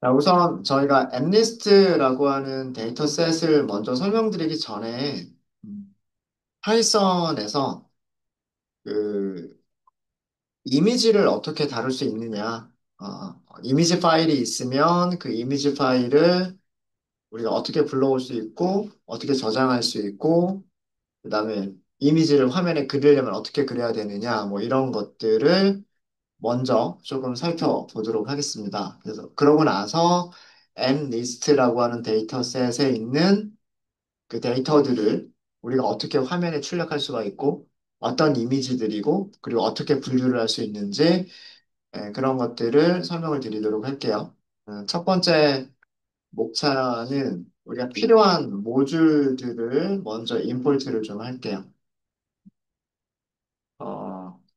자, 우선 저희가 엠리스트라고 하는 데이터셋을 먼저 설명드리기 전에 파이썬에서 그 이미지를 어떻게 다룰 수 있느냐, 이미지 파일이 있으면 그 이미지 파일을 우리가 어떻게 불러올 수 있고 어떻게 저장할 수 있고 그다음에 이미지를 화면에 그리려면 어떻게 그려야 되느냐 뭐 이런 것들을 먼저 조금 살펴보도록 하겠습니다. 그래서 그러고 나서 mlist라고 하는 데이터셋에 있는 그 데이터들을 우리가 어떻게 화면에 출력할 수가 있고 어떤 이미지들이고 그리고 어떻게 분류를 할 수 있는지 그런 것들을 설명을 드리도록 할게요. 첫 번째 목차는 우리가 필요한 모듈들을 먼저 임포트를 좀 할게요.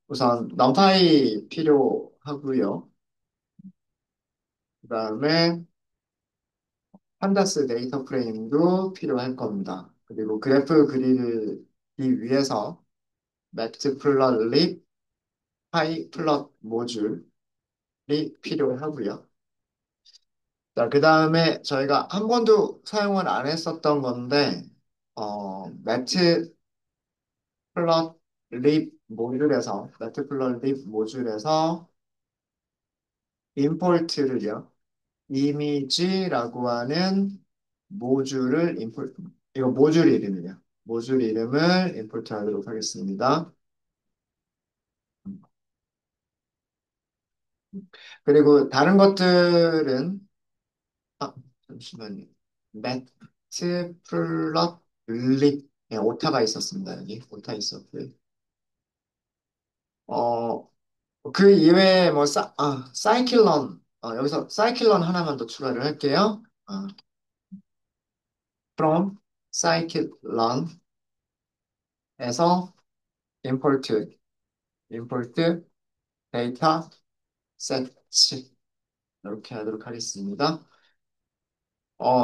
우선 numpy 필요하고요. 그다음에 판다스 데이터 프레임도 필요할 겁니다. 그리고 그래프 그리기 위해서 matplotlib pyplot 모듈이 필요하고요. 자, 그 다음에 저희가 한 번도 사용을 안 했었던 건데, matplotlib 모듈에서 import를요, 이미지라고 하는 모듈을 임포트, 이거 모듈 이름이에요. 모듈 이름을 임포트 하도록 하겠습니다. 그리고 다른 것들은, 아, 잠시만요. 매트플롯립, 네, 오타가 있었습니다. 여기 오타 있었고요. 어, 그 이외에 뭐, 사이클론, 여기서 사이클론 하나만 더 추가를 할게요. from 사이클론에서 import 데이터 세치 이렇게 하도록 하겠습니다.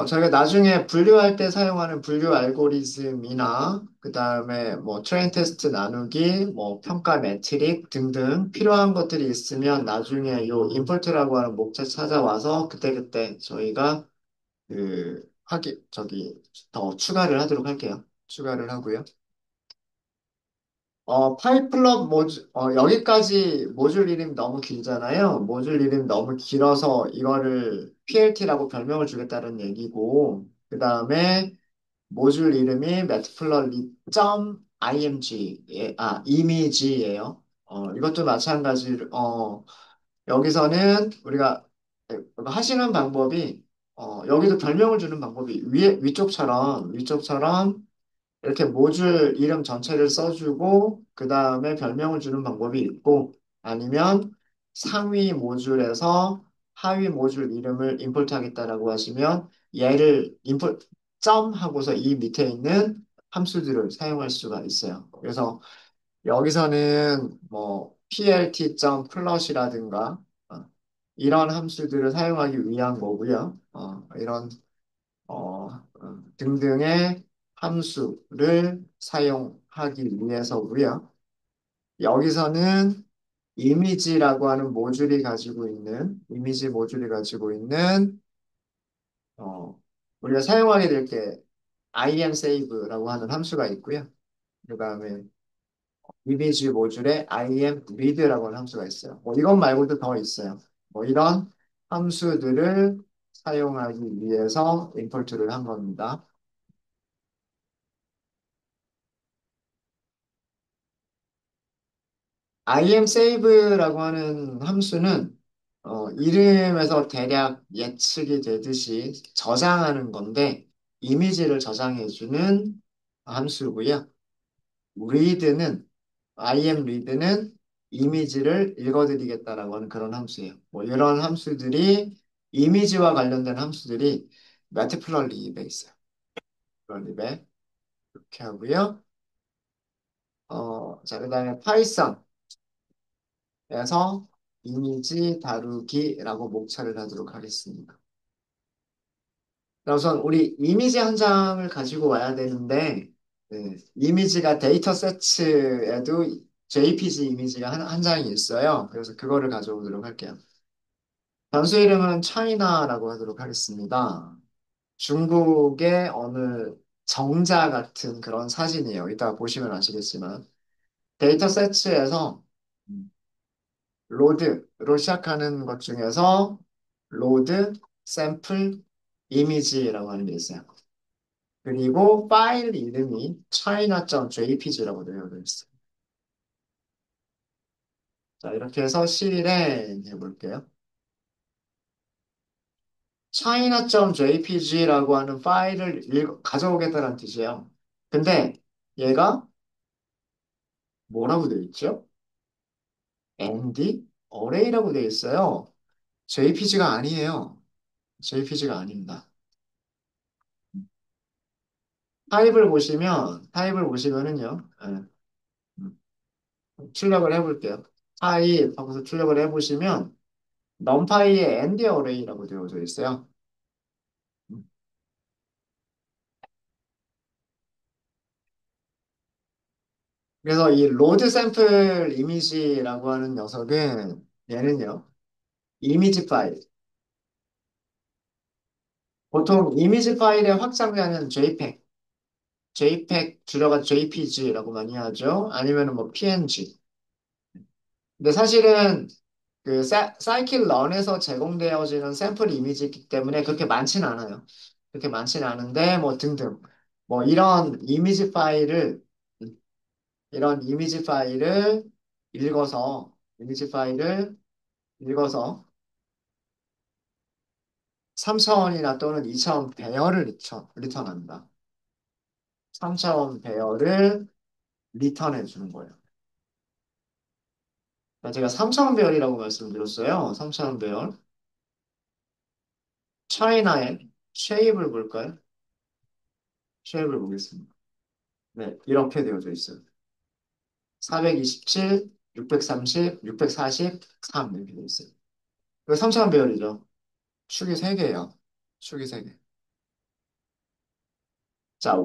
저희가 나중에 분류할 때 사용하는 분류 알고리즘이나 그 다음에 뭐 트레인 테스트 나누기, 뭐 평가 매트릭 등등 필요한 것들이 있으면 나중에 요 임포트라고 하는 목차 찾아와서 그때그때 저희가 더 추가를 하도록 할게요. 추가를 하고요. 파이플럿 여기까지 모듈 이름 너무 길잖아요. 모듈 이름 너무 길어서 이거를 PLT라고 별명을 주겠다는 얘기고, 그 다음에 모듈 이름이 matplotlib.img, 이미지예요. 이것도 마찬가지로, 여기서는 우리가 하시는 방법이, 여기도 별명을 주는 방법이 위쪽처럼 이렇게 모듈 이름 전체를 써주고 그 다음에 별명을 주는 방법이 있고 아니면 상위 모듈에서 하위 모듈 이름을 임포트 하겠다라고 하시면 얘를 임포트 점 하고서 이 밑에 있는 함수들을 사용할 수가 있어요. 그래서 여기서는 뭐 plt.plot이라든가 이런 함수들을 사용하기 위한 거고요. 등등의 함수를 사용하기 위해서고요. 여기서는 이미지 모듈이 가지고 있는 우리가 사용하게 될 게 imsave라고 하는 함수가 있고요. 그 다음에 이미지 모듈에 imread라고 하는 함수가 있어요. 뭐 이것 말고도 더 있어요. 뭐 이런 함수들을 사용하기 위해서 임포트를 한 겁니다. imsave라고 하는 함수는 이름에서 대략 예측이 되듯이 저장하는 건데 이미지를 저장해주는 함수고요. read는 imread는 이미지를 읽어드리겠다라고 하는 그런 함수예요. 뭐 이런 함수들이 이미지와 관련된 함수들이 매트플러립에 있어요. 플러립에 이렇게 하고요. 자, 그다음에 파이썬 그래서 이미지 다루기라고 목차를 하도록 하겠습니다. 우선 우리 이미지 한 장을 가지고 와야 되는데 이미지가 데이터 세츠에도 JPG 이미지가 한 장이 있어요. 그래서 그거를 가져오도록 할게요. 변수 이름은 차이나라고 하도록 하겠습니다. 중국의 어느 정자 같은 그런 사진이에요. 이따 보시면 아시겠지만. 데이터 세츠에서 로드로 시작하는 것 중에서 로드, 샘플, 이미지라고 하는 게 있어요. 그리고 파일 이름이 china.jpg라고 되어 있어요. 자, 이렇게 해서 실행 해볼게요. china.jpg라고 하는 파일을 가져오겠다는 뜻이에요. 근데 얘가 뭐라고 되어 있죠? MD? 어레이라고 되어 있어요. JPG가 아니에요. JPG가 아닙니다. 타입을 보시면은요, 예, 음, 출력을 해볼게요. 타입 하고서 출력을 해보시면, numPy의 ND 어레이라고 되어져 있어요. 음, 그래서 이 로드 샘플 이미지라고 하는 녀석은, 얘는요, 이미지 파일. 보통 이미지 파일의 확장자는 JPEG 줄여가 JPG라고 많이 하죠. 아니면은 뭐 PNG. 근데 사실은 그 사이클 런에서 제공되어지는 샘플 이미지이기 때문에 그렇게 많지는 않아요. 그렇게 많지는 않은데 뭐 등등 뭐 이런 이미지 파일을 이미지 파일을 읽어서 3차원이나 또는 2차원 배열을 리턴한다. 3차원 배열을 리턴해 주는 거예요. 그러니까 제가 3차원 배열이라고 말씀드렸어요. 3차원 배열. 차이나의 쉐입을 볼까요? 쉐입을 보겠습니다. 네, 이렇게 되어져 있어요. 427, 630, 640, 3 이렇게 되어 있어요. 이거 3차원 배열이죠. 축이 3개예요. 축이 3개. 자,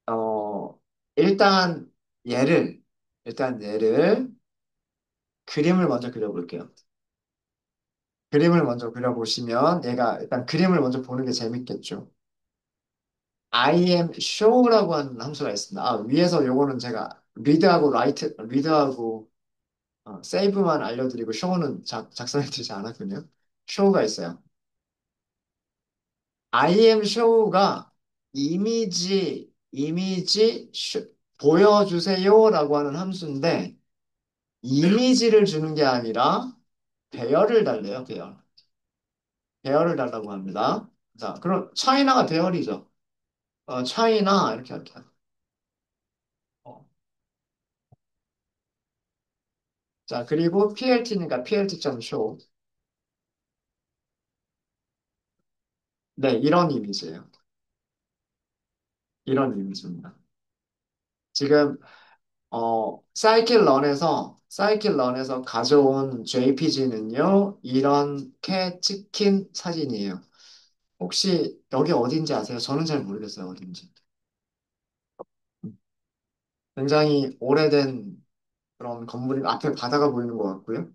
어, 일단 얘를, 일단 얘를 그림을 먼저 그려볼게요. 그림을 먼저 그려보시면 얘가 일단 그림을 먼저 보는 게 재밌겠죠. I am show라고 하는 함수가 있습니다. 아, 위에서 요거는 제가 리드하고 세이브만 알려드리고 show는 작성해드리지 않았군요. show가 있어요. I am show가 보여주세요라고 하는 함수인데 이미지를 주는 게 아니라 배열을 달래요, 배열. 배열을 달라고 합니다. 자, 그럼 차이나가 배열이죠. 차이나 이렇게 할게요. 어. 자, 그리고 PLT니까 plt.show. 네, 이런 이미지예요. 이런 이미지입니다. 지금 사이클런에서 가져온 JPG는요, 이렇게 찍힌 사진이에요. 혹시 여기 어딘지 아세요? 저는 잘 모르겠어요, 어딘지. 굉장히 오래된 그런 건물이 앞에 바다가 보이는 것 같고요.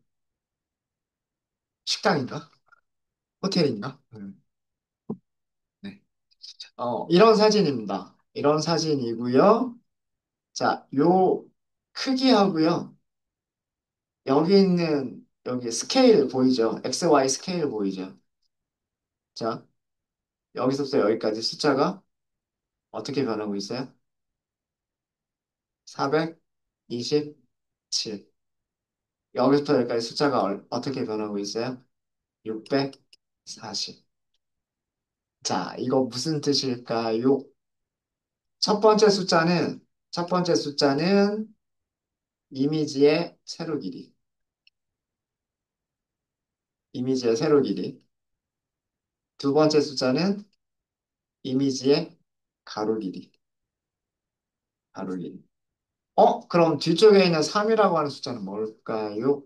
식당인가? 호텔인가? 네. 이런 사진입니다. 이런 사진이고요. 자, 요 크기하고요. 여기 스케일 보이죠? XY 스케일 보이죠? 자, 여기서부터 여기까지 숫자가 어떻게 변하고 있어요? 427. 여기서부터 여기까지 숫자가 어떻게 변하고 있어요? 640. 자, 이거 무슨 뜻일까요? 첫 번째 숫자는, 첫 번째 숫자는 이미지의 세로 길이. 이미지의 세로 길이. 두 번째 숫자는 이미지의 가로 길이. 가로 길이. 그럼 뒤쪽에 있는 3이라고 하는 숫자는 뭘까요?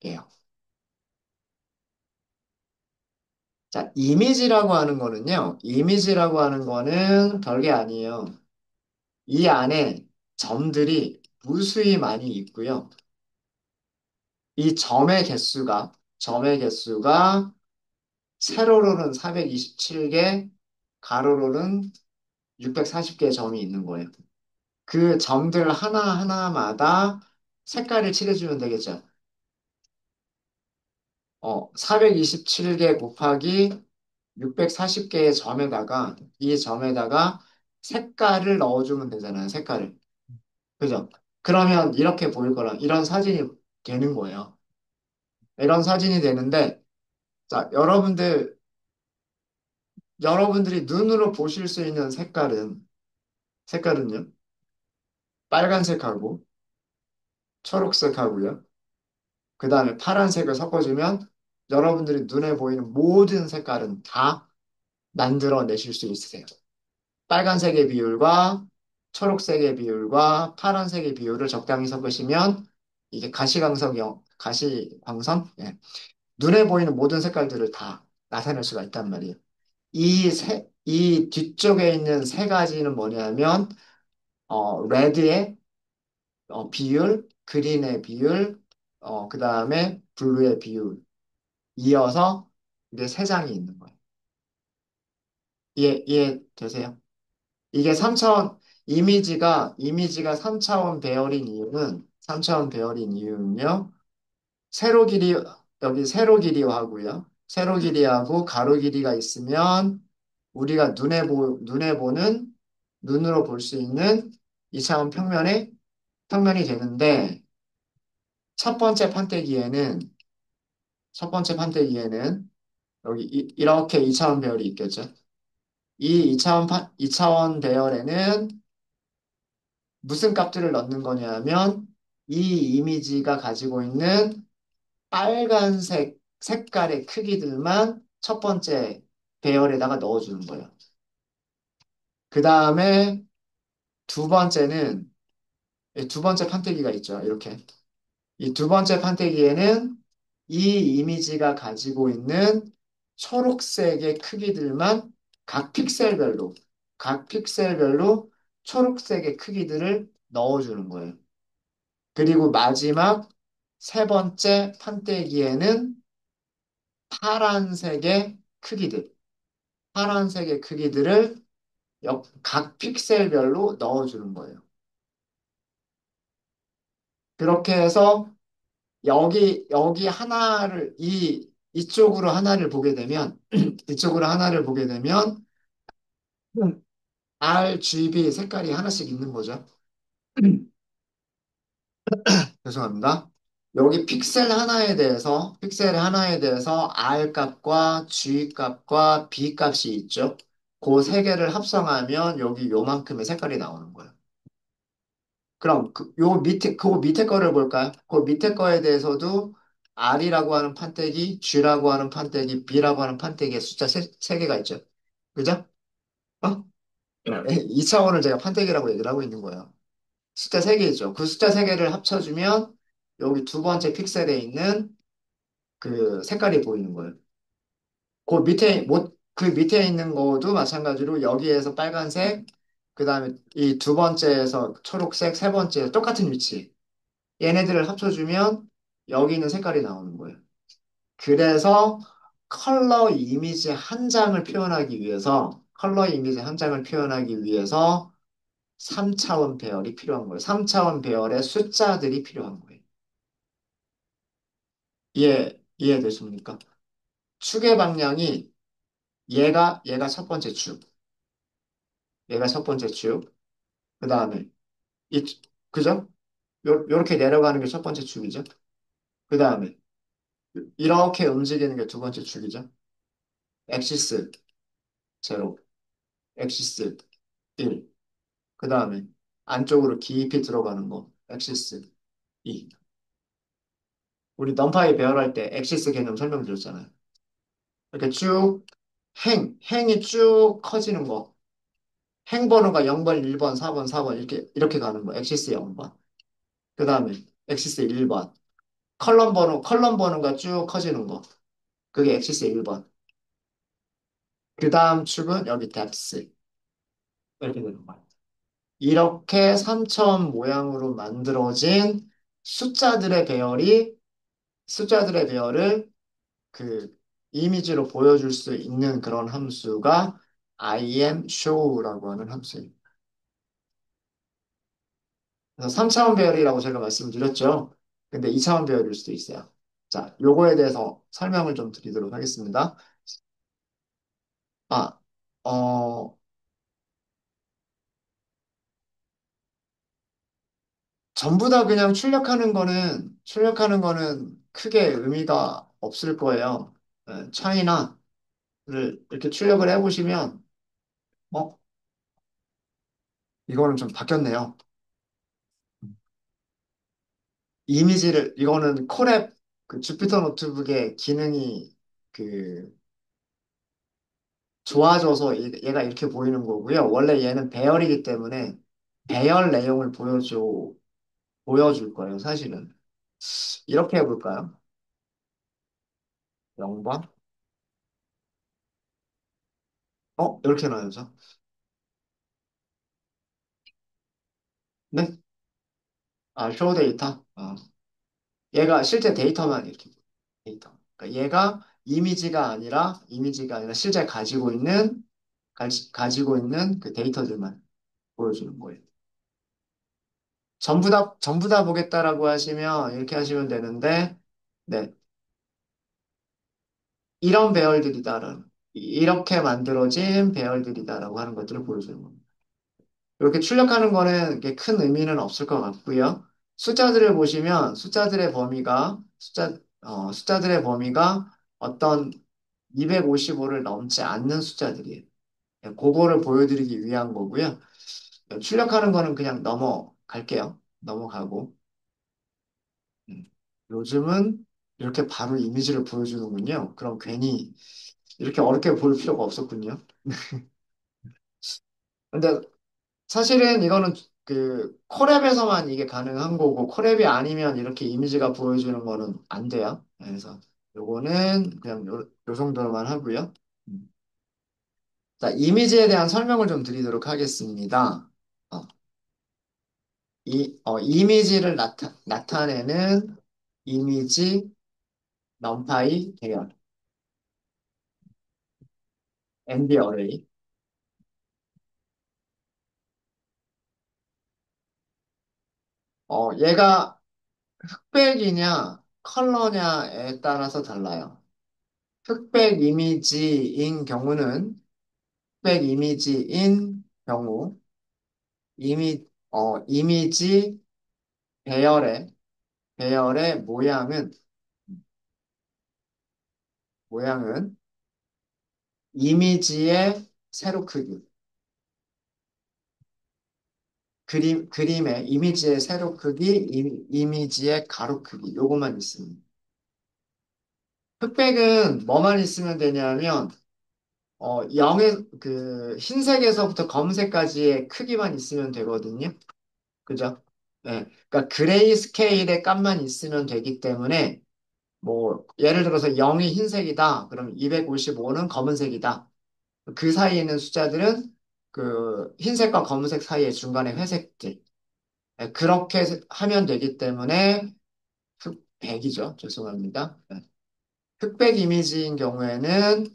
예요. 자, 이미지라고 하는 거는 별게 아니에요. 이 안에 점들이 무수히 많이 있고요. 이 점의 개수가, 점의 개수가 세로로는 427개, 가로로는 640개의 점이 있는 거예요. 그 점들 하나하나마다 색깔을 칠해주면 되겠죠. 427개 곱하기 640개의 점에다가 이 점에다가 색깔을 넣어주면 되잖아요. 색깔을. 그죠? 그러면 이렇게 보일 거라 이런 사진이 되는 거예요. 이런 사진이 되는데 자, 여러분들이 눈으로 보실 수 있는 색깔은요. 빨간색하고 초록색하고요. 그 다음에 파란색을 섞어주면 여러분들이 눈에 보이는 모든 색깔은 다 만들어내실 수 있으세요. 빨간색의 비율과 초록색의 비율과 파란색의 비율을 적당히 섞으시면 이게 가시광선? 예. 눈에 보이는 모든 색깔들을 다 나타낼 수가 있단 말이에요. 이 뒤쪽에 있는 세 가지는 뭐냐면, 레드의 비율, 그린의 비율, 그 다음에 블루의 비율. 이어서 이게 세 장이 있는 거예요. 이해되세요? 이게 3차원, 이미지가 3차원 배열인 이유는, 3차원 배열인 이유는요, 세로 길이, 여기 세로 길이하고요. 세로 길이하고 가로 길이가 있으면 우리가 눈으로 볼 수 있는 2차원 평면이 되는데, 첫 번째 판때기에는, 첫 번째 판때기에는 여기 이렇게 2차원 배열이 있겠죠. 이 2차원 배열에는 무슨 값들을 넣는 거냐면 이 이미지가 가지고 있는 빨간색 색깔의 크기들만 첫 번째 배열에다가 넣어주는 거예요. 그 다음에 두 번째는 두 번째 판때기가 있죠. 이렇게. 이 두 번째 판때기에는 이 이미지가 가지고 있는 초록색의 크기들만 각 픽셀별로, 각 픽셀별로 초록색의 크기들을 넣어주는 거예요. 그리고 마지막 세 번째 판때기에는 파란색의 크기들, 파란색의 크기들을 각 픽셀별로 넣어주는 거예요. 그렇게 해서 여기 하나를, 이쪽으로 하나를 보게 되면, 이쪽으로 하나를 보게 되면, RGB 색깔이 하나씩 있는 거죠. 죄송합니다. 여기 픽셀 하나에 대해서 R 값과 G 값과 B 값이 있죠. 그 세 개를 합성하면 여기 요만큼의 색깔이 나오는 거예요. 그럼 그 밑에 거를 볼까요? 그 밑에 거에 대해서도 R이라고 하는 판때기, G라고 하는 판때기, B라고 하는 판때기의 숫자 세 개가 있죠. 그죠? 어? 2차원을 제가 판때기라고 얘기를 하고 있는 거예요. 숫자 세 개 있죠. 그 숫자 세 개를 합쳐주면 여기 두 번째 픽셀에 있는 그 색깔이 보이는 거예요. 그 밑에 있는 거도 마찬가지로 여기에서 빨간색, 그 다음에 이 두 번째에서 초록색, 세 번째 똑같은 위치. 얘네들을 합쳐주면 여기 있는 색깔이 나오는 거예요. 그래서 컬러 이미지 한 장을 표현하기 위해서 3차원 배열이 필요한 거예요. 3차원 배열의 숫자들이 필요한 거예요. 이해되십니까? 축의 방향이 얘가 첫 번째 축, 얘가 첫 번째 축, 그 다음에 그죠? 요렇게 내려가는 게 첫 번째 축이죠. 그 다음에 이렇게 움직이는 게 두 번째 축이죠. 엑시스 제로, 엑시스 1. 그 다음에 안쪽으로 깊이 들어가는 거, 엑시스 2. 우리 넘파이 배열할 때 엑시스 개념 설명드렸잖아요. 이렇게 쭉 행이 쭉 커지는 거. 행 번호가 0번, 1번, 4번, 4번 이렇게 가는 거. 엑시스 0번. 그 다음에 엑시스 1번. 컬럼 번호가 쭉 커지는 거. 그게 엑시스 1번. 그 다음 축은 여기 뎁스. 이렇게 되는 거예요. 이렇게 3천 모양으로 만들어진 숫자들의 배열을 그 이미지로 보여줄 수 있는 그런 함수가 I am show라고 하는 함수예요. 그래서 3차원 배열이라고 제가 말씀드렸죠. 근데 2차원 배열일 수도 있어요. 자, 요거에 대해서 설명을 좀 드리도록 하겠습니다. 아, 어, 전부 다 그냥 출력하는 거는 크게 의미가 없을 거예요. 차이나를 이렇게 출력을 해보시면, 어, 이거는 좀 바뀌었네요. 이거는 콜앱, 그 주피터 노트북의 기능이 그 좋아져서 얘가 이렇게 보이는 거고요. 원래 얘는 배열이기 때문에 배열 내용을 보여줄 거예요, 사실은. 이렇게 해볼까요? 0번? 이렇게 나와서. 네? 아, 쇼 데이터? 얘가 실제 데이터만 이렇게 보여요, 데이터. 그러니까 얘가 이미지가 아니라 실제 가지고 있는 그 데이터들만 보여주는 거예요. 전부 다 보겠다라고 하시면 이렇게 하시면 되는데, 네. 이런 배열들이다라는, 이렇게 만들어진 배열들이다라고 하는 것들을 보여주는 겁니다. 이렇게 출력하는 거는 이게 큰 의미는 없을 것 같고요. 숫자들을 보시면 숫자들의 범위가 어떤 255를 넘지 않는 숫자들이에요. 그거를 보여드리기 위한 거고요. 출력하는 거는 그냥 넘어갈게요. 넘어가고. 음. 요즘은 이렇게 바로 이미지를 보여주는군요. 그럼 괜히 이렇게 어렵게 볼 필요가 없었군요. 근데 사실은 이거는 그 콜앱에서만 이게 가능한 거고 콜앱이 아니면 이렇게 이미지가 보여주는 거는 안 돼요. 그래서 요거는 그냥 요 정도로만 하고요. 음. 자, 이미지에 대한 설명을 좀 드리도록 하겠습니다. 어, 이미지를 나타내는 이미지 numPy 대열, ND 어레이. 얘가 흑백이냐 컬러냐에 따라서 달라요. 흑백 이미지인 경우는 흑백 이미지인 경우 이미지 배열의 모양은 이미지의 세로 크기, 그림의 이미지의 세로 크기, 이미지의 가로 크기, 요것만 있습니다. 흑백은 뭐만 있으면 되냐면, 흰색에서부터 검은색까지의 크기만 있으면 되거든요. 그죠? 네. 그러니까 그레이 스케일의 값만 있으면 되기 때문에, 뭐, 예를 들어서 0이 흰색이다. 그럼 255는 검은색이다. 그 사이에 있는 숫자들은 그 흰색과 검은색 사이의 중간에 회색들. 그렇게 하면 되기 때문에 흑백이죠. 죄송합니다. 흑백 이미지인 경우에는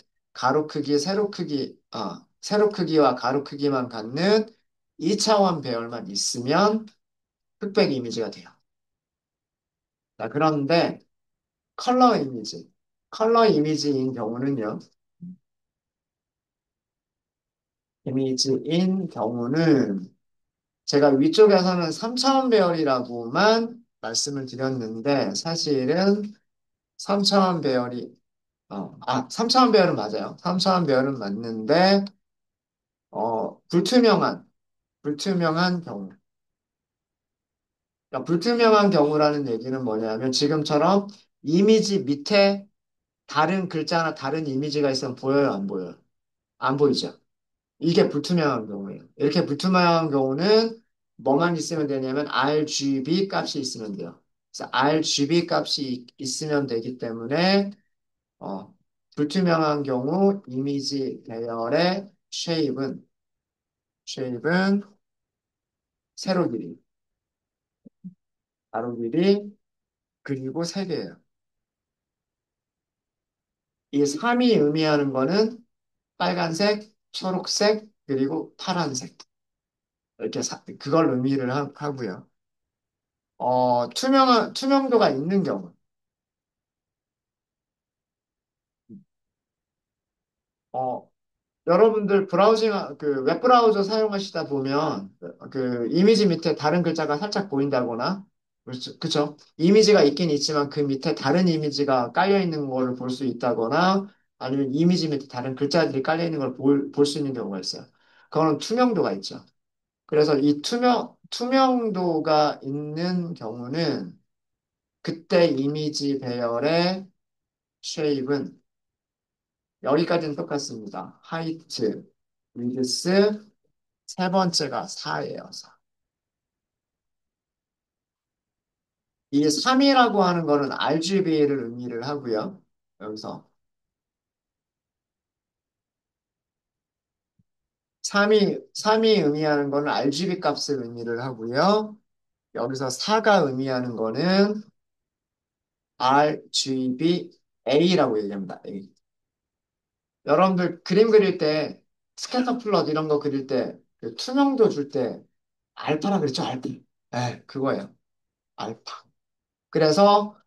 세로 크기와 가로 크기만 갖는 2차원 배열만 있으면 흑백 이미지가 돼요. 자, 그런데 컬러 이미지. 컬러 이미지인 경우는요. 이미지인 경우는 제가 위쪽에서는 3차원 배열이라고만 말씀을 드렸는데 사실은 3차원 배열이 3차원 배열은 맞아요. 3차원 배열은 맞는데 불투명한 경우. 그러니까 불투명한 경우라는 얘기는 뭐냐면 지금처럼 이미지 밑에 다른 글자나 다른 이미지가 있으면 보여요, 안 보여요? 안 보이죠? 이게 불투명한 경우예요. 이렇게 불투명한 경우는 뭐만 있으면 되냐면 RGB 값이 있으면 돼요. 그래서 RGB 값이 있으면 되기 때문에 어, 불투명한 경우 이미지 배열의 쉐입은 세로 길이, 가로 길이 그리고 세 개예요. 이 3이 의미하는 거는 빨간색, 초록색, 그리고 파란색. 이렇게 그걸 의미를 하고요. 투명도가 있는 경우. 어, 여러분들 그 웹브라우저 사용하시다 보면 그 이미지 밑에 다른 글자가 살짝 보인다거나, 그렇죠? 그쵸? 이미지가 있긴 있지만 그 밑에 다른 이미지가 깔려 있는 걸 볼 수 있다거나, 아니면 이미지 밑에 다른 글자들이 깔려 있는 걸 볼 수 있는 경우가 있어요. 그거는 투명도가 있죠. 그래서 이 투명도가 있는 경우는 그때 이미지 배열의 쉐입은 여기까지는 똑같습니다. 하이트, 위드스, 세 번째가 4예요. 4. 이 3이라고 하는 거는 RGB를 의미를 하고요. 여기서 3이 의미하는 거는 RGB 값을 의미를 하고요. 여기서 4가 의미하는 거는 RGBA라고 얘기합니다. A. 여러분들 그림 그릴 때 스캐터 플롯 이런 거 그릴 때그 투명도 줄 때 알파라 그랬죠? 알파. 네, 그거예요. 알파. 그래서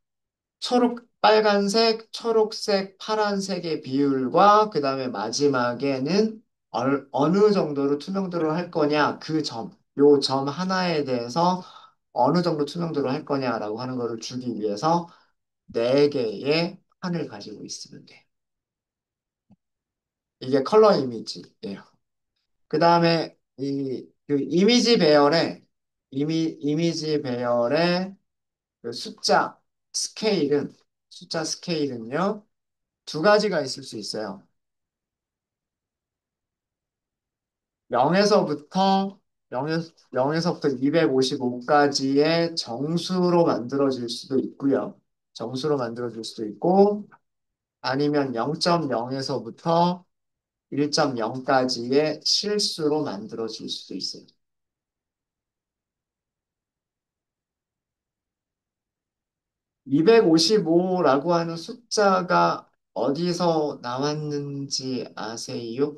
빨간색, 초록색, 파란색의 비율과 그 다음에 마지막에는 어느 정도로 투명도를 할 거냐, 요 점 하나에 대해서 어느 정도 투명도를 할 거냐라고 하는 거를 주기 위해서 네 개의 판을 가지고 있으면 돼. 이게 컬러 이미지예요. 그 다음에 그 이미지 배열의 그 숫자 스케일은요, 두 가지가 있을 수 있어요. 0에서부터 0에서부터 255까지의 정수로 만들어질 수도 있고요. 정수로 만들어질 수도 있고, 아니면 0.0에서부터 1.0까지의 실수로 만들어질 수도 있어요. 255라고 하는 숫자가 어디서 나왔는지 아세요?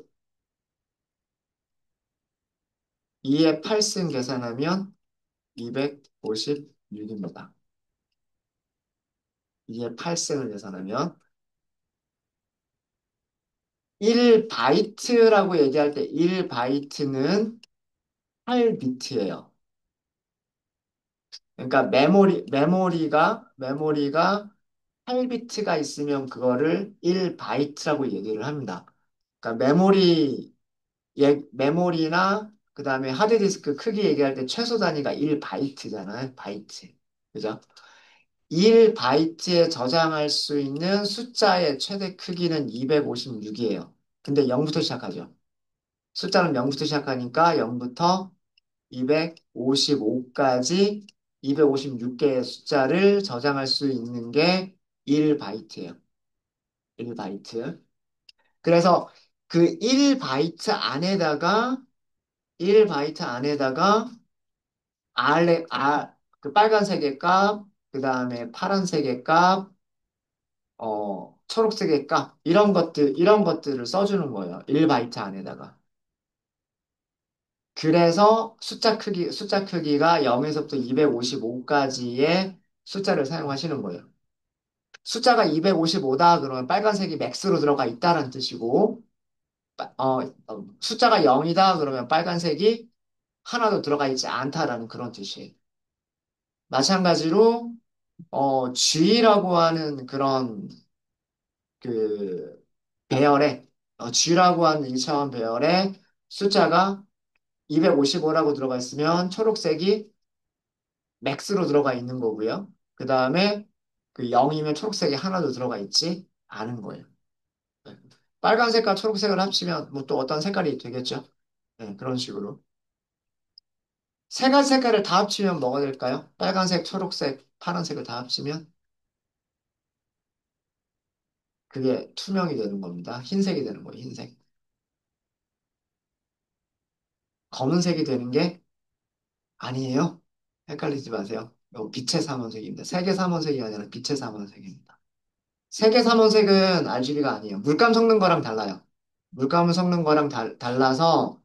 2의 8승 계산하면 256입니다. 2의 8승을 계산하면 1바이트라고 얘기할 때 1바이트는 8비트예요. 그러니까 메모리가 8비트가 있으면 그거를 1바이트라고 얘기를 합니다. 그러니까 메모리나 그다음에 하드디스크 크기 얘기할 때 최소 단위가 1바이트잖아요. 바이트. 그죠? 1바이트에 저장할 수 있는 숫자의 최대 크기는 256이에요. 근데 0부터 시작하죠. 숫자는 0부터 시작하니까 0부터 255까지 256개의 숫자를 저장할 수 있는 게 1바이트예요. 1바이트. 그래서 그 1바이트 안에다가 그 빨간색의 값, 그 다음에 파란색의 값, 초록색의 값, 이런 것들을 써주는 거예요. 1바이트 안에다가. 그래서 숫자 크기가 0에서부터 255까지의 숫자를 사용하시는 거예요. 숫자가 255다 그러면 빨간색이 맥스로 들어가 있다는 뜻이고, 숫자가 0이다 그러면 빨간색이 하나도 들어가 있지 않다라는 그런 뜻이에요. 마찬가지로, G라고 하는 그런 그 G라고 하는 2차원 배열에 숫자가 255라고 들어가 있으면 초록색이 맥스로 들어가 있는 거고요. 그 다음에 그 0이면 초록색이 하나도 들어가 있지 않은 거예요. 네. 빨간색과 초록색을 합치면 뭐 또 어떤 색깔이 되겠죠? 네, 그런 식으로. 세 가지 색깔을 다 합치면 뭐가 될까요? 빨간색, 초록색, 파란색을 다 합치면 그게 투명이 되는 겁니다. 흰색이 되는 거예요, 흰색. 검은색이 되는 게 아니에요. 헷갈리지 마세요. 이거 빛의 삼원색입니다. 색의 삼원색이 아니라 빛의 삼원색입니다. 세계 삼원색은 RGB가 아니에요. 물감 섞는 거랑 달라요. 물감을 섞는 거랑 달라서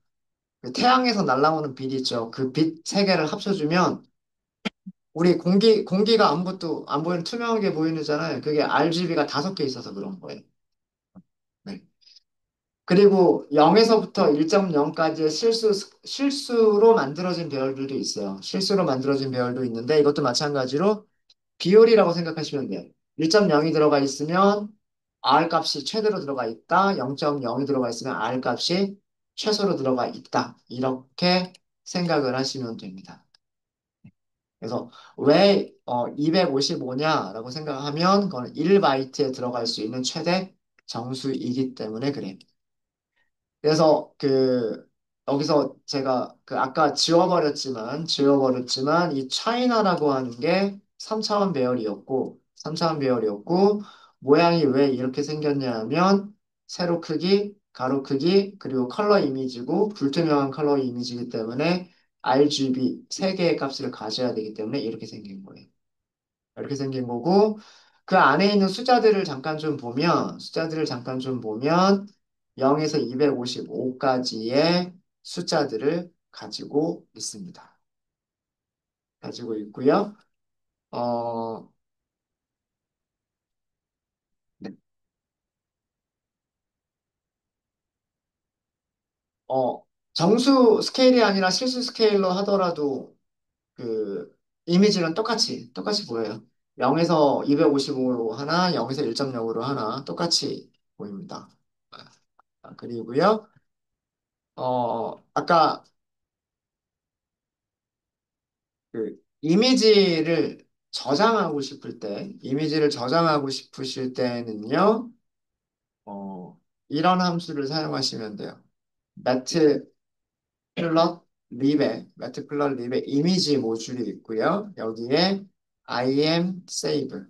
그 태양에서 날아오는 빛 있죠. 그 빛 세 개를 합쳐주면 우리 공기가 아무것도 안 보이는 투명하게 보이잖아요. 그게 RGB가 5개 있어서 그런 거예요. 네. 그리고 0에서부터 1.0까지의 실수로 만들어진 배열들도 있어요. 실수로 만들어진 배열도 있는데 이것도 마찬가지로 비율이라고 생각하시면 돼요. 1.0이 들어가 있으면 R 값이 최대로 들어가 있다. 0.0이 들어가 있으면 R 값이 최소로 들어가 있다. 이렇게 생각을 하시면 됩니다. 그래서 왜 255냐라고 생각하면 그건 1바이트에 들어갈 수 있는 최대 정수이기 때문에 그래요. 그래서 여기서 제가 아까 지워버렸지만 이 차이나라고 하는 게 3차원 배열이었고 3차원 배열이었고 모양이 왜 이렇게 생겼냐 하면 세로 크기, 가로 크기, 그리고 컬러 이미지고 불투명한 컬러 이미지이기 때문에 RGB 세 개의 값을 가져야 되기 때문에 이렇게 생긴 거예요. 이렇게 생긴 거고 그 안에 있는 숫자들을 잠깐 좀 보면 0에서 255까지의 숫자들을 가지고 있습니다. 가지고 있고요. 어, 네. 어, 정수 스케일이 아니라 실수 스케일로 하더라도 그 이미지는 똑같이 보여요. 0에서 255로 하나, 0에서 1.0으로 하나 똑같이 보입니다. 그리고요. 아까 이미지를 저장하고 싶으실 때는요, 어, 이런 함수를 사용하시면 돼요. 매트 매트 플롯 립에 이미지 모듈이 있고요. 여기에 im save,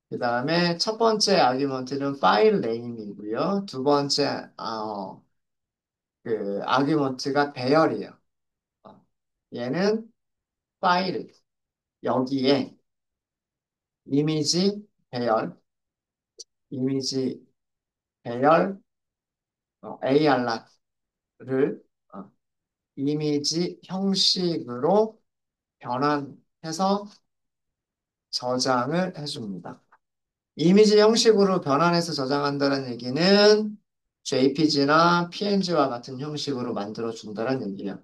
그 다음에 첫 번째 아규먼트는 파일 네임이고요. 두 번째, 아규먼트가 배열이에요. 어, 얘는 파일, 여기에 이미지 배열, 이미지 배열 AR를 이미지 형식으로 변환해서 저장을 해줍니다. 이미지 형식으로 변환해서 저장한다는 얘기는 JPG나 PNG와 같은 형식으로 만들어 준다는 얘기예요.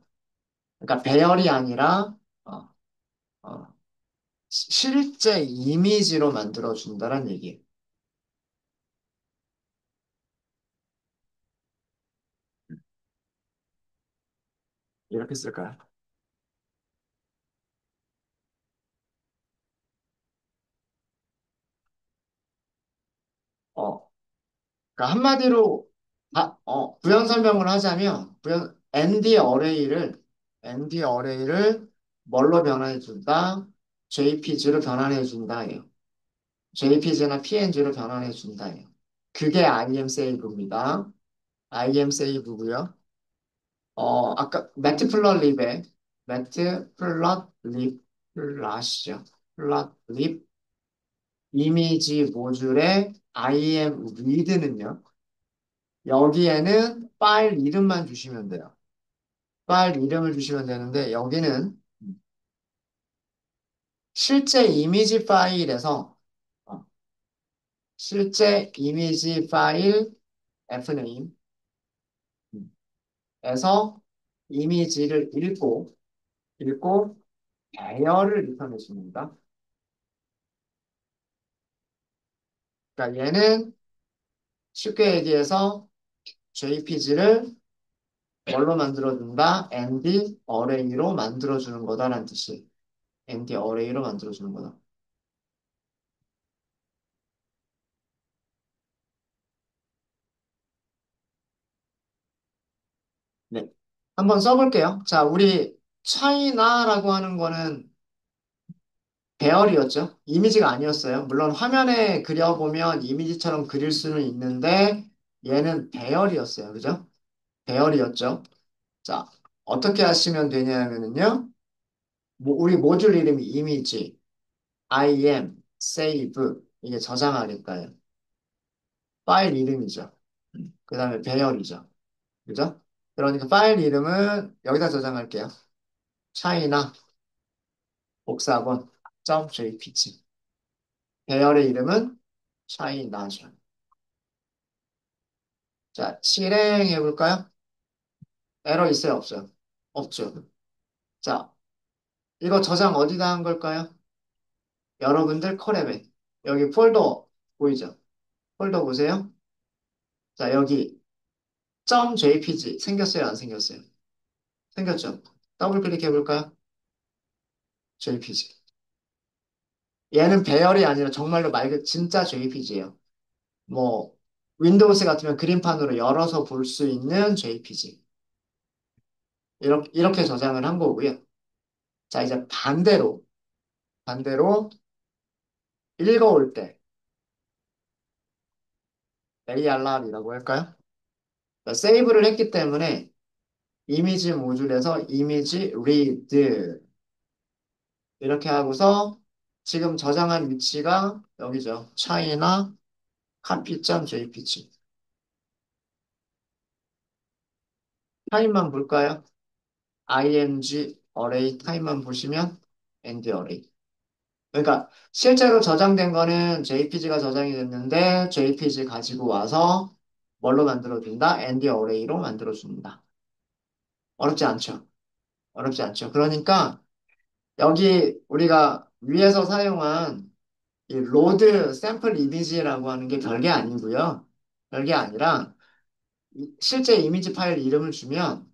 그러니까 배열이 아니라 어, 어, 실제 이미지로 만들어 준다는 얘기예요. 이렇게 쓸까요? 어, 그러니까 한마디로 부연 설명을 하자면 ND 어레이를 뭘로 변환해 준다? JPG로 변환해 준다예요. JPG나 PNG로 변환해 준다예요. 그게 IMSave입니다. IMSave고요. 아까 플롯 립 이미지 모듈의 IMRead는요. 여기에는 파일 이름만 주시면 돼요. 파일 이름을 주시면 되는데 여기는 실제 이미지 파일에서 어, 실제 이미지 파일 fname에서 이미지를 읽고 배열을 리턴해 줍니다. 그러니까 얘는 쉽게 얘기해서 JPG를 뭘로 만들어준다? ND 어레이로 만들어주는 거다라는 뜻이 ND 어레이로 만들어주는 거다. 네. 한번 써볼게요. 자, 우리 차이나라고 하는 거는 배열이었죠. 이미지가 아니었어요. 물론 화면에 그려보면 이미지처럼 그릴 수는 있는데 얘는 배열이었어요. 그죠? 배열이었죠. 자, 어떻게 하시면 되냐면요. 우리 모듈 이름이 이미지, im, save. 이게 저장하니까요. 파일 이름이죠. 그 다음에 배열이죠. 그죠? 그러니까 파일 이름은 여기다 저장할게요. 차이나 복사본 .jpg. 배열의 이름은 차이나죠. 자, 실행해 볼까요? 에러 있어요, 없어요? 없죠. 자, 이거 저장 어디다 한 걸까요? 여러분들 컬앱에. 여기 폴더 보이죠? 폴더 보세요. 자, 여기 .jpg 생겼어요, 안 생겼어요? 생겼죠? 더블 클릭해 볼까요? JPG. 얘는 배열이 아니라 정말로 말 그 진짜 JPG예요. 뭐 윈도우스 같으면 그림판으로 열어서 볼 수 있는 JPG. 이렇게 저장을 한 거고요. 자, 이제 반대로 읽어올 때 ARR이라고 할까요? 자, 세이브를 했기 때문에 이미지 모듈에서 이미지 read 이렇게 하고서 지금 저장한 위치가 여기죠. 차이나 copy.jpg. 타임만 볼까요? img array 타임만 보시면 end array. 그러니까 실제로 저장된 거는 JPG가 저장이 됐는데 JPG 가지고 와서 뭘로 만들어준다? end array로 만들어줍니다. 어렵지 않죠? 어렵지 않죠? 그러니까 여기 우리가 위에서 사용한 이 로드 샘플 이미지라고 하는 게 별게 아니고요. 별게 아니라 실제 이미지 파일 이름을 주면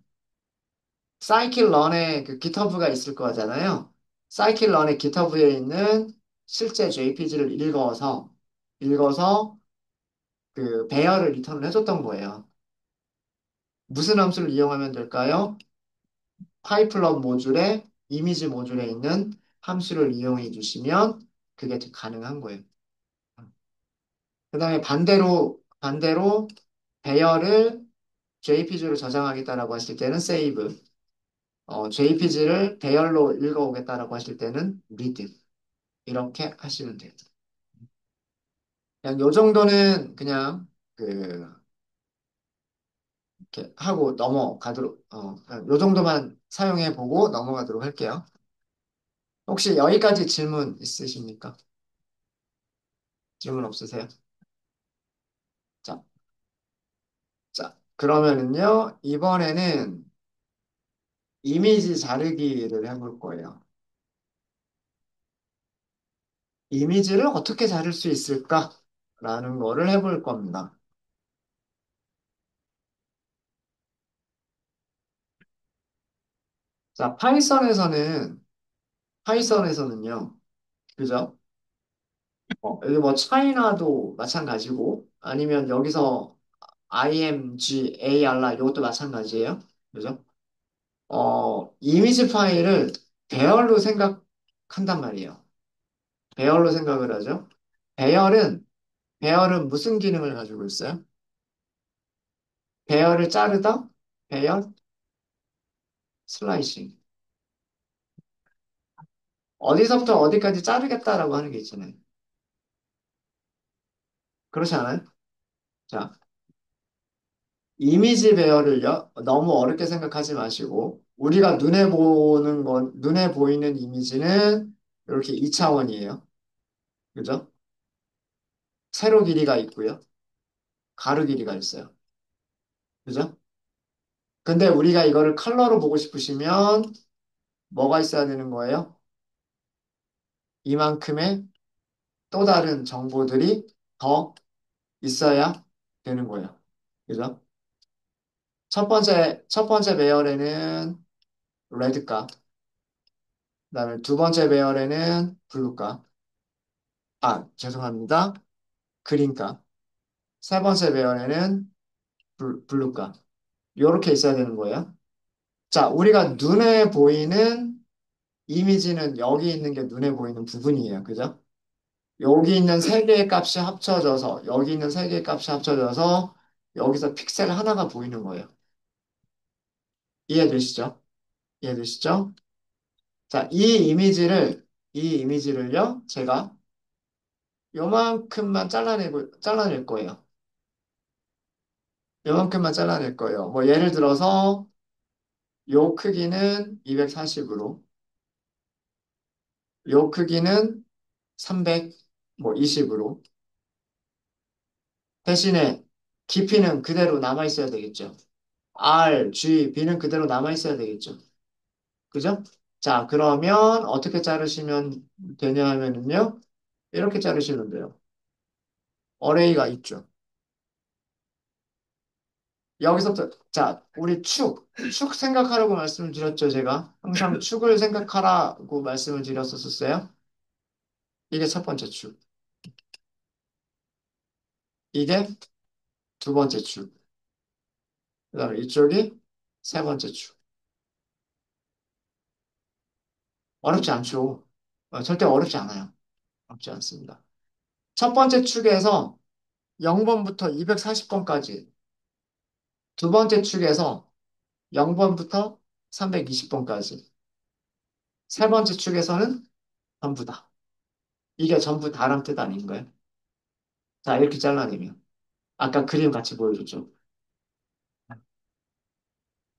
사이클런에 그 GitHub가 있을 거잖아요. 사이클런의 GitHub에 있는 실제 JPG를 읽어서 그 배열을 리턴을 해줬던 거예요. 무슨 함수를 이용하면 될까요? 파이플런 모듈에 이미지 모듈에 있는 함수를 이용해 주시면 그게 가능한 거예요. 그 다음에 반대로 배열을 JPG로 저장하겠다라고 하실 때는 save, JPG를 배열로 읽어오겠다라고 하실 때는 read 이렇게 하시면 돼요. 그냥 요 정도는 그냥 그 이렇게 하고 넘어가도록 그냥 요 정도만 사용해 보고 넘어가도록 할게요. 혹시 여기까지 질문 있으십니까? 질문 없으세요? 자, 자, 그러면은요, 이번에는 이미지 자르기를 해볼 거예요. 이미지를 어떻게 자를 수 있을까라는 거를 해볼 겁니다. 자, 파이썬에서는요, 그죠? 여기 뭐 차이나도 마찬가지고, 아니면 여기서 img, ar라 이것도 마찬가지예요. 그죠? 이미지 파일을 배열로 생각한단 말이에요. 배열로 생각을 하죠. 배열은, 배열은 무슨 기능을 가지고 있어요? 배열을 자르다? 배열? 슬라이싱. 어디서부터 어디까지 자르겠다라고 하는 게 있잖아요. 그렇지 않아요? 자, 이미지 배열을요, 너무 어렵게 생각하지 마시고, 우리가 눈에 보이는 이미지는 이렇게 2차원이에요. 그죠? 세로 길이가 있고요. 가로 길이가 있어요. 그죠? 근데 우리가 이거를 컬러로 보고 싶으시면 뭐가 있어야 되는 거예요? 이만큼의 또 다른 정보들이 더 있어야 되는 거예요. 그죠? 첫 번째 배열에는 레드가, 그다음에 두 번째 배열에는 블루가, 죄송합니다. 그린가. 세 번째 배열에는 블루가. 이렇게 있어야 되는 거예요. 자, 우리가 눈에 보이는 이미지는 여기 있는 게 눈에 보이는 부분이에요. 그죠? 여기 있는 세 개의 값이 합쳐져서, 여기 있는 세 개의 값이 합쳐져서 여기서 픽셀 하나가 보이는 거예요. 이해되시죠? 이해되시죠? 자, 이 이미지를요, 제가 요만큼만 잘라낼 거예요. 요만큼만 잘라낼 거예요. 뭐 예를 들어서 요 크기는 240으로, 요 크기는 300, 뭐 20으로. 대신에 깊이는 그대로 남아 있어야 되겠죠. R, G, B는 그대로 남아 있어야 되겠죠. 그죠? 자, 그러면 어떻게 자르시면 되냐 하면은요. 이렇게 자르시면 돼요. 어레이가 있죠. 여기서부터, 자, 우리 축 생각하라고 말씀을 드렸죠, 제가. 항상 축을 생각하라고 말씀을 드렸었어요. 이게 첫 번째 축. 이게 두 번째 축. 그 다음에 이쪽이 세 번째 축. 어렵지 않죠? 절대 어렵지 않아요. 어렵지 않습니다. 첫 번째 축에서 0번부터 240번까지, 두 번째 축에서 0번부터 320번까지, 세 번째 축에서는 전부 다. 이게 전부 다란 뜻 아닌가요? 자, 이렇게 잘라내면. 아까 그림 같이 보여줬죠.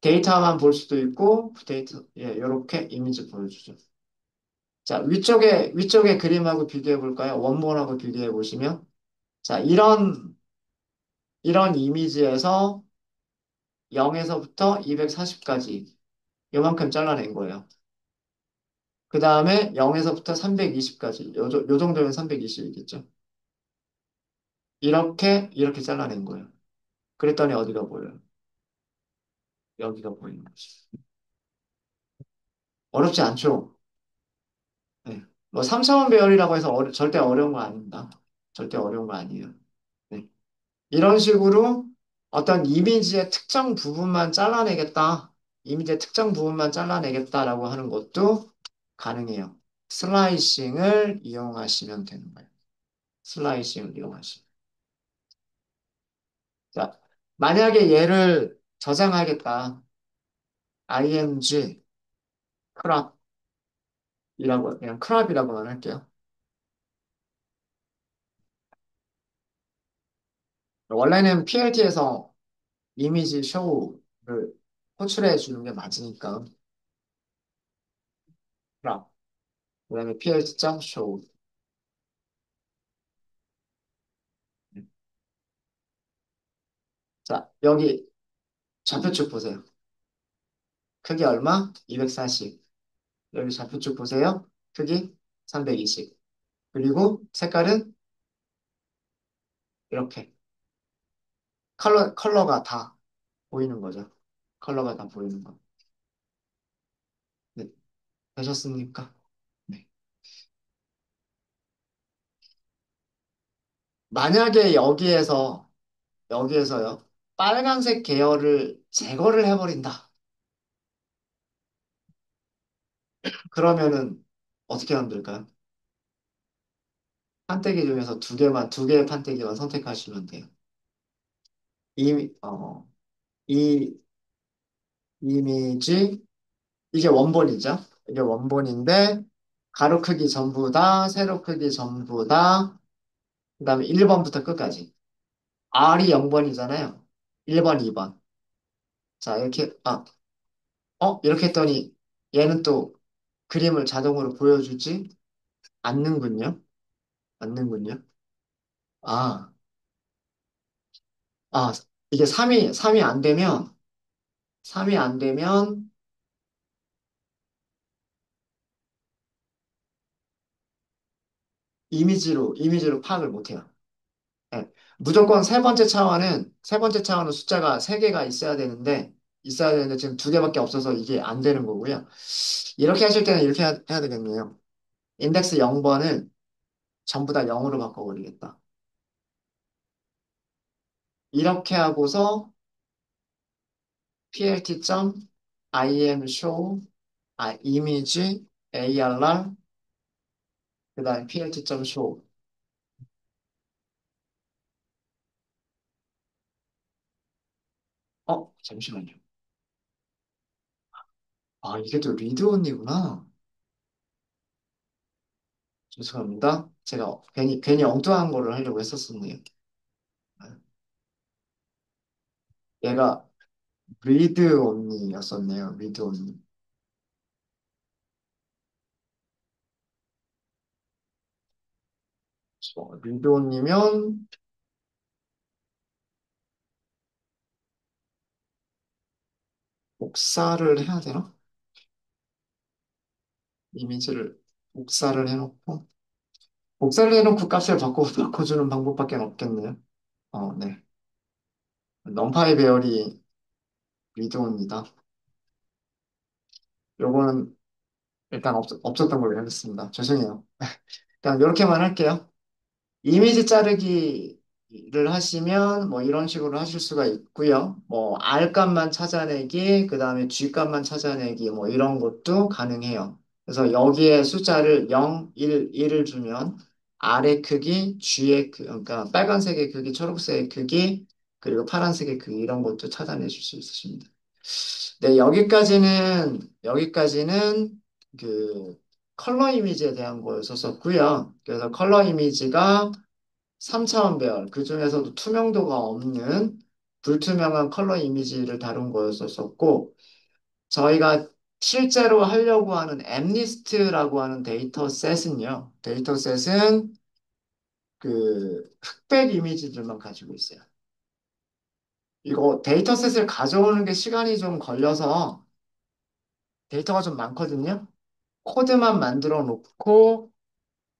데이터만 볼 수도 있고, 예, 이렇게 이미지 보여주죠. 자, 위쪽에 그림하고 비교해 볼까요? 원본하고 비교해 보시면. 자, 이런 이미지에서 0에서부터 240까지 요만큼 잘라낸 거예요. 그 다음에 0에서부터 320까지. 요 정도면 320이겠죠. 이렇게 잘라낸 거예요. 그랬더니 어디가 보여요? 여기가 보이는 거지. 어렵지 않죠? 네. 뭐 3차원 배열이라고 해서 절대 어려운 거 아닙니다. 절대 어려운 거 아니에요. 네. 이런 식으로 어떤 이미지의 특정 부분만 잘라내겠다. 이미지의 특정 부분만 잘라내겠다라고 하는 것도 가능해요. 슬라이싱을 이용하시면 되는 거예요. 슬라이싱을 이용하시면. 자, 만약에 얘를 저장하겠다. img 크랍이라고 그냥 크랍이라고만 할게요. 원래는 PLT에서 이미지 쇼를 호출해 주는 게 맞으니까 크랍. 그다음에 PLT.show. 자, 여기 좌표축 보세요. 크기 얼마? 240. 여기 좌표축 보세요. 크기 320. 그리고 색깔은 이렇게. 컬러가 다 보이는 거죠. 컬러가 다 보이는 거. 네. 되셨습니까? 네. 만약에 여기에서요. 빨간색 계열을 제거를 해버린다. 그러면은 어떻게 하면 될까요? 판때기 중에서 두 개의 판때기만 선택하시면 돼요. 이, 어, 이 이미지, 이게 원본이죠. 이게 원본인데, 가로 크기 전부 다, 세로 크기 전부 다, 그 다음에 1번부터 끝까지. R이 0번이잖아요. 1번, 2번. 자, 이렇게 했더니 얘는 또 그림을 자동으로 보여주지 않는군요. 않는군요. 아, 아, 이게 3이 안 되면, 3이 안 되면 이미지로 파악을 못 해요. 예. 무조건 세 번째 차원은 숫자가 세개가 있어야 되는데 지금 두 개밖에 없어서 이게 안 되는 거고요. 이렇게 하실 때는 이렇게 해야 되겠네요. 인덱스 0번을 전부 다 0으로 바꿔버리겠다. 이렇게 하고서 plt.imshow, image, arr, 그 다음에 plt.show. 잠시만요. 아, 이게 또 리드 언니구나. 죄송합니다. 제가 괜히 엉뚱한 거를 하려고 했었었네요. 얘가 리드 온리였었네요. 리드 온리. 리드 온리면 복사를 해야 되나? 이미지를 복사를 해놓고 복사를 해놓고 값을 바꿔주는 방법밖에 없겠네요. 네. 넘파이 배열이 리드온입니다. 요거는 일단 없었던 걸로 하겠습니다. 죄송해요. 그냥 이렇게만 할게요. 이미지 자르기를 하시면 뭐 이런 식으로 하실 수가 있고요. 뭐 R 값만 찾아내기, 그 다음에 G 값만 찾아내기, 뭐 이런 것도 가능해요. 그래서 여기에 숫자를 0, 1, 1을 주면 R의 크기, G의 크기, 그러니까 빨간색의 크기, 초록색의 크기, 그리고 파란색의 크기 이런 것도 찾아내실 수 있으십니다. 네, 여기까지는 그 컬러 이미지에 대한 거였었고요. 그래서 컬러 이미지가 3차원 배열, 그 중에서도 투명도가 없는 불투명한 컬러 이미지를 다룬 거였었고, 저희가 실제로 하려고 하는 엠리스트라고 하는 데이터셋은 그 흑백 이미지들만 가지고 있어요. 이거 데이터셋을 가져오는 게 시간이 좀 걸려서 데이터가 좀 많거든요. 코드만 만들어 놓고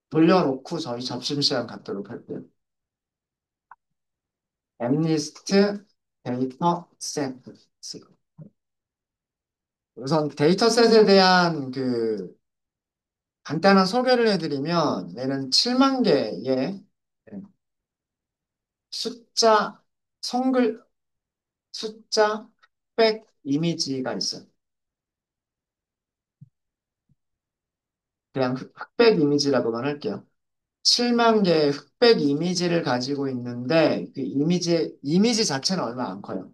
돌려놓고 저희 점심시간 갖도록 할게요. 엠리스트 데이터 세트. 우선 데이터셋에 대한 그 간단한 소개를 해드리면 얘는 7만 개의 숫자, 성글, 숫자, 백 이미지가 있어요. 그냥 흑백 이미지라고만 할게요. 7만 개의 흑백 이미지를 가지고 있는데 그 이미지 자체는 얼마 안 커요.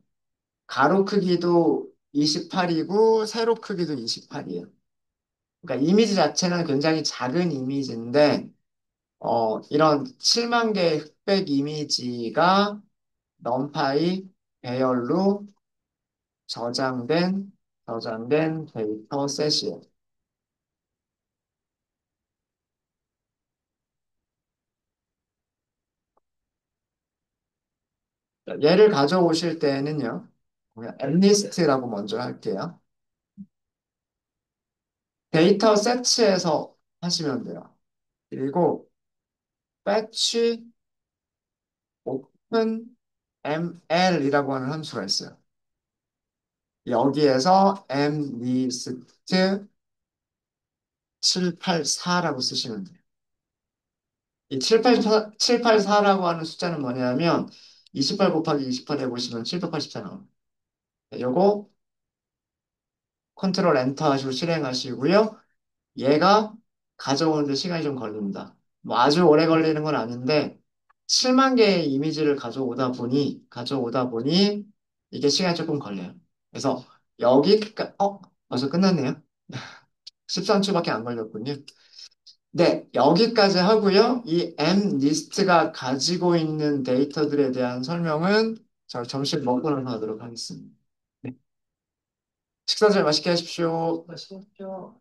가로 크기도 28이고 세로 크기도 28이에요. 그러니까 이미지 자체는 굉장히 작은 이미지인데 이런 7만 개의 흑백 이미지가 넘파이 배열로 저장된 데이터 셋이에요. 얘를 가져오실 때는요, 그냥 엠리스트라고 먼저 할게요. 데이터 세츠에서 하시면 돼요. 그리고 패치 오픈 ml이라고 하는 함수가 있어요. 여기에서 mlist 784라고 쓰시면 돼요. 이 784라고 하는 숫자는 뭐냐면 28 곱하기 28 해보시면 784 나옵니다. 요거 컨트롤 엔터 하시고 실행하시고요. 얘가 가져오는데 시간이 좀 걸립니다. 뭐 아주 오래 걸리는 건 아닌데 7만 개의 이미지를 가져오다 보니 이게 시간이 조금 걸려요. 그래서 벌써 끝났네요. 13초밖에 안 걸렸군요. 네, 여기까지 하고요. 이 M 리스트가 가지고 있는 데이터들에 대한 설명은 저 점심 먹고 나서 하도록 하겠습니다. 네, 식사 잘 맛있게 하십시오. 맛있게 하십시오.